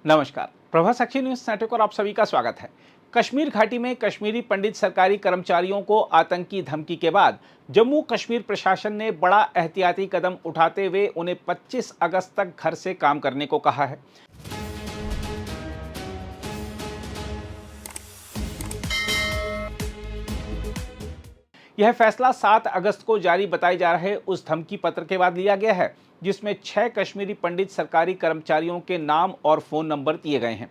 नमस्कार, प्रभा साक्षी news network और आप सभी का स्वागत है। कश्मीर घाटी में कश्मीरी पंडित सरकारी कर्मचारियों को आतंकी धमकी के बाद जम्मू कश्मीर प्रशासन ने बड़ा एहतियाती कदम उठाते हुए उन्हें 25 अगस्त तक घर से काम करने को कहा है। यह फैसला 7 अगस्त को जारी बताए जा रहे उस धमकी पत्र के बाद लिया गया है जिसमें 6 कश्मीरी पंडित सरकारी कर्मचारियों के नाम और फोन नंबर दिए गए हैं।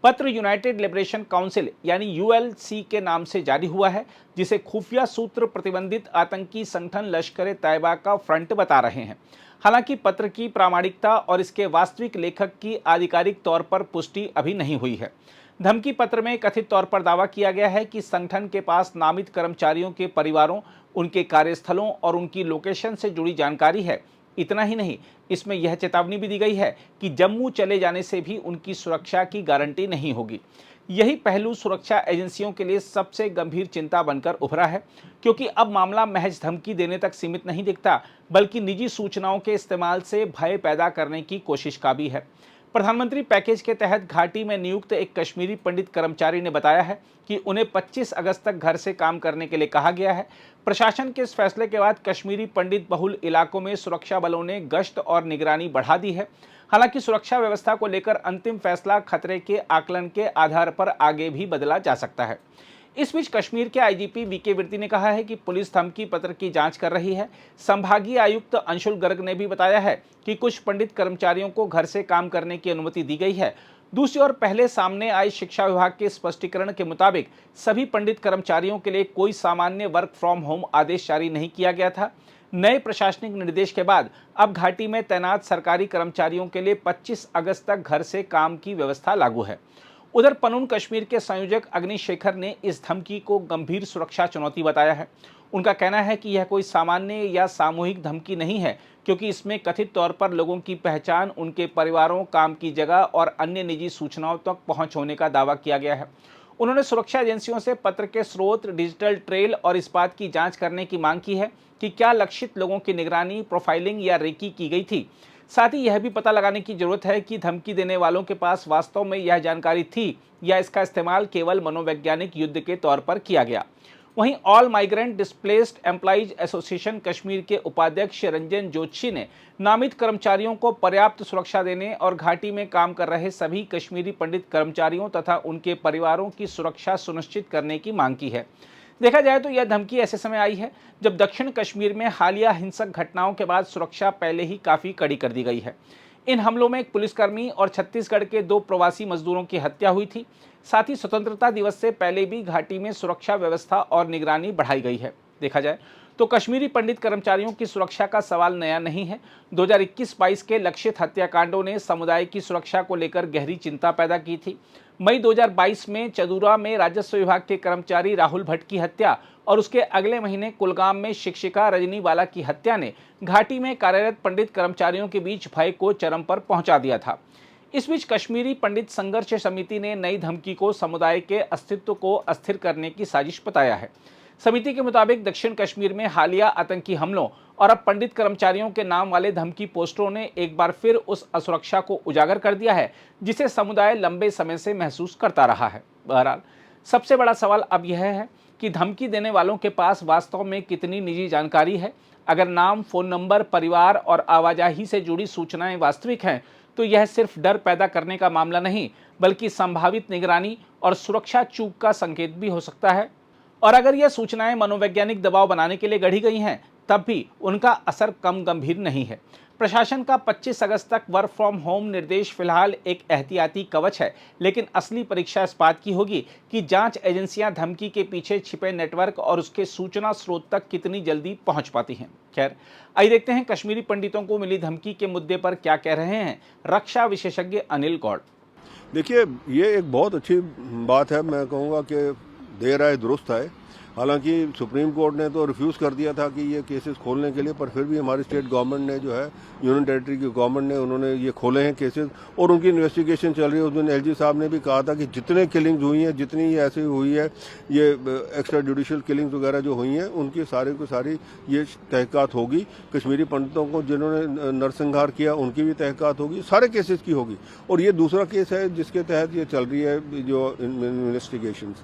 पत्र यूनाइटेड लिबरेशन काउंसिल यानी यूएलसी के नाम से जारी हुआ है, जिसे खुफिया सूत्र प्रतिबंधित आतंकी संगठन लश्कर ए तैयबा का फ्रंट बता रहे हैं। हालांकि पत्र की प्रामाणिकता और इसके वास्तविक लेखक की आधिकारिक तौर पर पुष्टि अभी नहीं हुई है। धमकी पत्र में कथित तौर पर दावा किया गया है कि संगठन के पास नामित कर्मचारियों के परिवारों, उनके कार्यस्थलों और उनकी लोकेशन से जुड़ी जानकारी है। इतना ही नहीं, इसमें यह चेतावनी भी दी गई है कि जम्मू चले जाने से भी उनकी सुरक्षा की गारंटी नहीं होगी। यही पहलू सुरक्षा एजेंसियों के लिए सबसे गंभीर चिंता बनकर उभरा है, क्योंकि अब मामला महज धमकी देने तक सीमित नहीं दिखता, बल्कि निजी सूचनाओं के इस्तेमाल से भय पैदा करने की कोशिश का भी है। प्रधानमंत्री पैकेज के तहत घाटी में नियुक्त एक कश्मीरी पंडित कर्मचारी ने बताया है कि उन्हें 25 अगस्त तक घर से काम करने के लिए कहा गया है। प्रशासन के इस फैसले के बाद कश्मीरी पंडित बहुल इलाकों में सुरक्षा बलों ने गश्त और निगरानी बढ़ा दी है। हालांकि सुरक्षा व्यवस्था को लेकर अंतिम फैसला खतरे के आकलन के आधार पर आगे भी बदला जा सकता है। इस बीच कश्मीर के आईजीपी वीके विर्ती ने कहा है कि पुलिस धमकी पत्र की जांच कर रही है। संभागीय आयुक्त अंशुल गर्ग ने भी बताया है कि कुछ पंडित कर्मचारियों को घर से काम करने की अनुमति दी गई है। दूसरी ओर पहले सामने आई शिक्षा विभाग के स्पष्टीकरण के मुताबिक सभी पंडित कर्मचारियों के लिए कोई सामान्य वर्क फ्रॉम होम आदेश जारी नहीं किया गया था। नए प्रशासनिक निर्देश के बाद अब घाटी में तैनात सरकारी कर्मचारियों के लिए 25 अगस्त तक घर से काम की व्यवस्था लागू है। उधर पनून कश्मीर के संयोजक अग्निशेखर ने इस धमकी को गंभीर सुरक्षा चुनौती बताया है। उनका कहना है कि यह कोई सामान्य या सामूहिक धमकी नहीं है, क्योंकि इसमें कथित तौर पर लोगों की पहचान, उनके परिवारों, काम की जगह और अन्य निजी सूचनाओं तक पहुंच होने का दावा किया गया है। उन्होंने सुरक्षा एजेंसियों से पत्र के स्रोत, डिजिटल ट्रेल और इस बात की जांच करने की मांग की है कि क्या लक्षित लोगों की निगरानी, प्रोफाइलिंग या रेकी की गई थी। साथ ही यह भी पता लगाने की जरूरत है कि धमकी देने वालों के पास वास्तव में यह जानकारी थी या इसका इस्तेमाल केवल मनोवैज्ञानिक युद्ध के तौर पर किया गया। वहीं all migrant displaced employees association Kashmir के उपाध्यक्ष रंजन जोशी ने नामित कर्मचारियों को पर्याप्त सुरक्षा देने और घाटी में काम कर रहे सभी कश्मीरी पंडित कर्मचारियों तथा उनके परिवारों की सुरक्षा सुनिश्चित करने की मांग की है। देखा जाए तो यह धमकी ऐसे समय आई है जब दक्षिण कश्मीर में हालिया हिंसक घटनाओं के बाद सुरक्षा पहले ही काफी कड़ी कर दी गई है। इन हमलों में एक पुलिसकर्मी और छत्तीसगढ़ के 2 प्रवासी मजदूरों की हत्या हुई थी। साथ ही स्वतंत्रता दिवस से पहले भी घाटी में सुरक्षा व्यवस्था और निगरानी बढ़ाई गई है। देखा जाए तो कश्मीरी पंडित कर्मचारियों की सुरक्षा का सवाल नया नहीं है। 2021-22 के लक्षित हत्याकांडों ने समुदाय की सुरक्षा को लेकर गहरी चिंता पैदा की थी। मई 2022 में चदूरा में राजस्व विभाग के कर्मचारी राहुल भट्ट की हत्या और उसके अगले महीने कुलगाम में शिक्षिका रजनी वाला की हत्या ने घाटी में कार्यरत पंडित कर्मचारियों के बीच भय को चरम पर पहुंचा दिया था। इस बीच कश्मीरी पंडित संघर्ष समिति ने नई धमकी को समुदाय के अस्तित्व को अस्थिर करने की साजिश बताया है। समिति के मुताबिक दक्षिण कश्मीर में हालिया आतंकी हमलों और अब पंडित कर्मचारियों के नाम वाले धमकी पोस्टरों ने एक बार फिर उस असुरक्षा को उजागर कर दिया है जिसे समुदाय लंबे समय से महसूस करता रहा है। बहरहाल सबसे बड़ा सवाल अब यह है कि धमकी देने वालों के पास वास्तव में कितनी निजी जानकारी है। अगर नाम, फोन नंबर, परिवार और आवाजाही से जुड़ी सूचनाएं वास्तविक हैं तो यह सिर्फ डर पैदा करने का मामला नहीं, बल्कि संभावित निगरानी और सुरक्षा चूक का संकेत भी हो सकता है। और अगर यह सूचनाएं मनोवैज्ञानिक दबाव बनाने के लिए गढ़ी गई हैं, तब भी उनका असर कम गंभीर नहीं है। प्रशासन का 25 अगस्त तक वर्क फ्रॉम होम निर्देश फिलहाल एक एहतियाती कवच है, लेकिन असली परीक्षा इस बात की होगी कि जांच एजेंसियां धमकी के पीछे छिपे नेटवर्क और उसके सूचना स्रोत तक कितनी जल्दी पहुंच पाती हैं। खैर, आइए देखते हैं कश्मीरी पंडितों को मिली धमकी के मुद्दे पर क्या कह रहे हैं रक्षा विशेषज्ञ अनिल गौड़। देखिए, ये एक बहुत अच्छी बात है। मैं कहूँगा कि देर आए दुरुस्त आए। हालांकि सुप्रीम कोर्ट ने तो रिफ्यूज़ कर दिया था कि ये केसेस खोलने के लिए, पर फिर भी हमारी स्टेट गवर्नमेंट ने जो है, यूनियन टेरिटरी की गवर्नमेंट ने, उन्होंने ये खोले हैं केसेस और उनकी इन्वेस्टिगेशन चल रही है। उस दिन एलजी साहब ने भी कहा था कि जितने किलिंग्स हुई हैं, जितनी ये ऐसी हुई है, ये एक्स्ट्रा जुडिशल किलिंग्स वगैरह जो हुई हैं, उनकी सारी को सारी ये तहकीकात होगी। कश्मीरी पंडितों को जिन्होंने नरसंहार किया उनकी भी तहकीकात होगी, सारे केसेस की होगी। और ये दूसरा केस है जिसके तहत ये चल रही है जो इन्वेस्टिगेशन।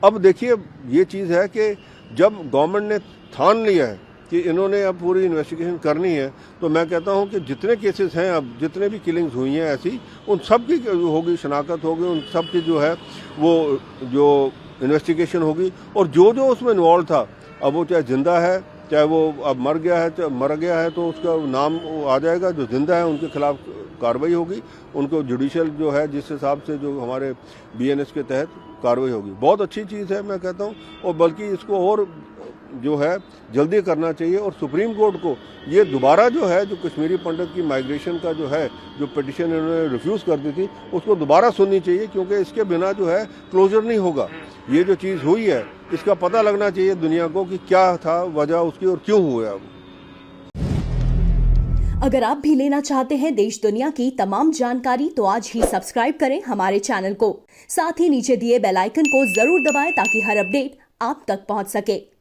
अब देखिए ये चीज़ है कि जब गवर्नमेंट ने ठान लिया है कि इन्होंने अब पूरी इन्वेस्टिगेशन करनी है, तो मैं कहता हूं कि जितने केसेस हैं, अब जितने भी किलिंग्स हुई हैं ऐसी, उन सब की होगी शिनाख्त होगी, उन सब की जो है वो जो इन्वेस्टिगेशन होगी। और जो जो उसमें इन्वॉल्व था, अब वो चाहे जिंदा है, चाहे वो अब मर गया है तो उसका नाम आ जाएगा। जो जिंदा है उनके खिलाफ कार्रवाई होगी, उनको जुडिशल जो है जिस हिसाब से जो हमारे बीएनएस के तहत कार्रवाई होगी। बहुत अच्छी चीज़ है मैं कहता हूँ, और बल्कि इसको और जो है जल्दी करना चाहिए। और सुप्रीम कोर्ट को ये दोबारा जो है, जो कश्मीरी पंडित की माइग्रेशन का जो है, जो पिटिशन इन्होंने रिफ्यूज़ कर दी थी, उसको दोबारा सुननी चाहिए, क्योंकि इसके बिना जो है क्लोजर नहीं होगा। ये जो चीज़ हुई है इसका पता लगना चाहिए दुनिया को कि क्या था वजह उसकी और क्यों हुआ। अब अगर आप भी लेना चाहते हैं देश दुनिया की तमाम जानकारी, तो आज ही सब्सक्राइब करें हमारे चैनल को। साथ ही नीचे दिए बेल आइकन को जरूर दबाएं ताकि हर अपडेट आप तक पहुंच सके।